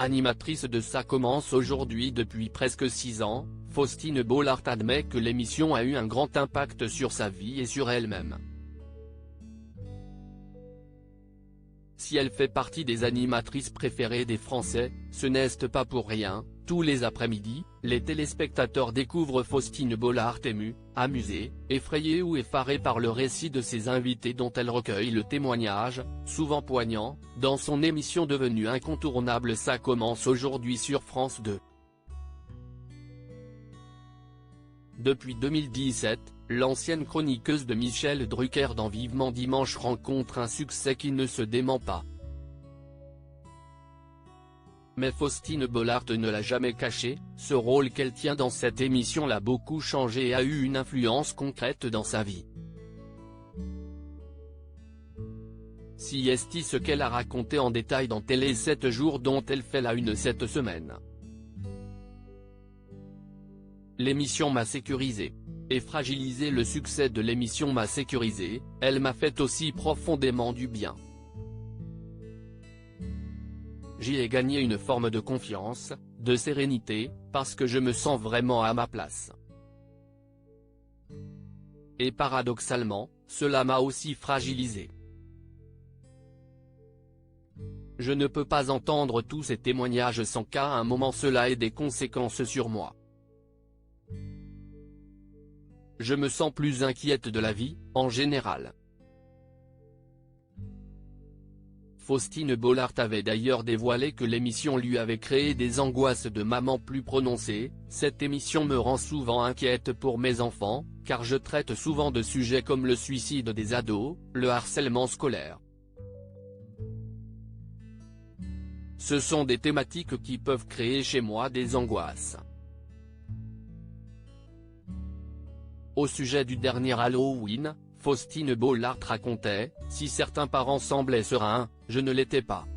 Animatrice de Ça commence aujourd'hui depuis presque 6 ans, Faustine Bollaert admet que l'émission a eu un grand impact sur sa vie et sur elle-même. Si elle fait partie des animatrices préférées des Français, ce n'est pas pour rien. Tous les après-midi, les téléspectateurs découvrent Faustine Bollaert émue, amusée, effrayée ou effarée par le récit de ses invités dont elle recueille le témoignage, souvent poignant, dans son émission devenue incontournable Ça commence aujourd'hui sur France 2. Depuis 2017, l'ancienne chroniqueuse de Michel Drucker dans Vivement Dimanche rencontre un succès qui ne se dément pas. Mais Faustine Bollaert ne l'a jamais caché, ce rôle qu'elle tient dans cette émission l'a beaucoup changé et a eu une influence concrète dans sa vie. Si est ce qu'elle a raconté en détail dans Télé 7 jours dont elle fait la une cette semaine. L'émission m'a sécurisé. Et fragilisé. Le succès de l'émission m'a sécurisé, elle m'a fait aussi profondément du bien. J'y ai gagné une forme de confiance, de sérénité, parce que je me sens vraiment à ma place. Et paradoxalement, cela m'a aussi fragilisé. Je ne peux pas entendre tous ces témoignages sans qu'à un moment cela ait des conséquences sur moi. Je me sens plus inquiète de la vie, en général. Faustine Bollaert avait d'ailleurs dévoilé que l'émission lui avait créé des angoisses de maman plus prononcées. Cette émission me rend souvent inquiète pour mes enfants, car je traite souvent de sujets comme le suicide des ados, le harcèlement scolaire. Ce sont des thématiques qui peuvent créer chez moi des angoisses. Au sujet du dernier Halloween, Faustine Bollaert racontait « Si certains parents semblaient sereins, je ne l'étais pas.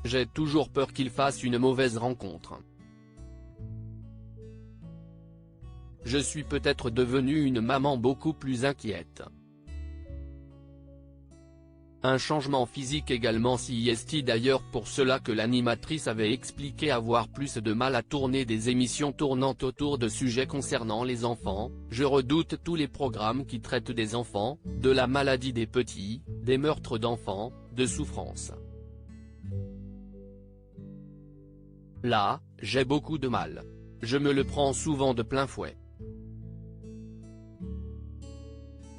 J'ai toujours peur qu'ils fassent une mauvaise rencontre. Je suis peut-être devenue une maman beaucoup plus inquiète. » Un changement physique également si est d'ailleurs pour cela que l'animatrice avait expliqué avoir plus de mal à tourner des émissions tournant autour de sujets concernant les enfants. Je redoute tous les programmes qui traitent des enfants, de la maladie des petits, des meurtres d'enfants, de souffrance. Là, j'ai beaucoup de mal. Je me le prends souvent de plein fouet.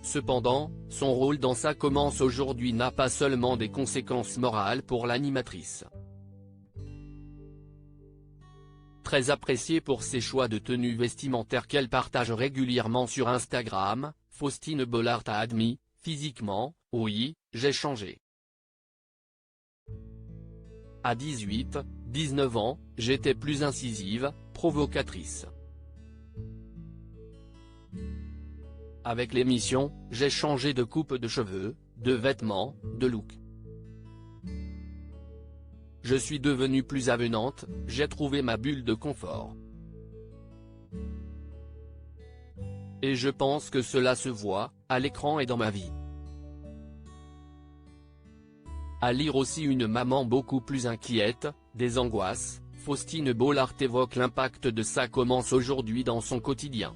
Cependant, son rôle dans Ça commence aujourd'hui n'a pas seulement des conséquences morales pour l'animatrice. Très appréciée pour ses choix de tenues vestimentaires qu'elle partage régulièrement sur Instagram, Faustine Bollaert a admis « Physiquement, oui, j'ai changé. À 18, 19 ans, j'étais plus incisive, provocatrice. Avec l'émission, j'ai changé de coupe de cheveux, de vêtements, de look. Je suis devenue plus avenante, j'ai trouvé ma bulle de confort. Et je pense que cela se voit, à l'écran et dans ma vie. » À lire aussi une maman beaucoup plus inquiète, des angoisses, Faustine Bollaert évoque l'impact de Ça commence aujourd'hui dans son quotidien.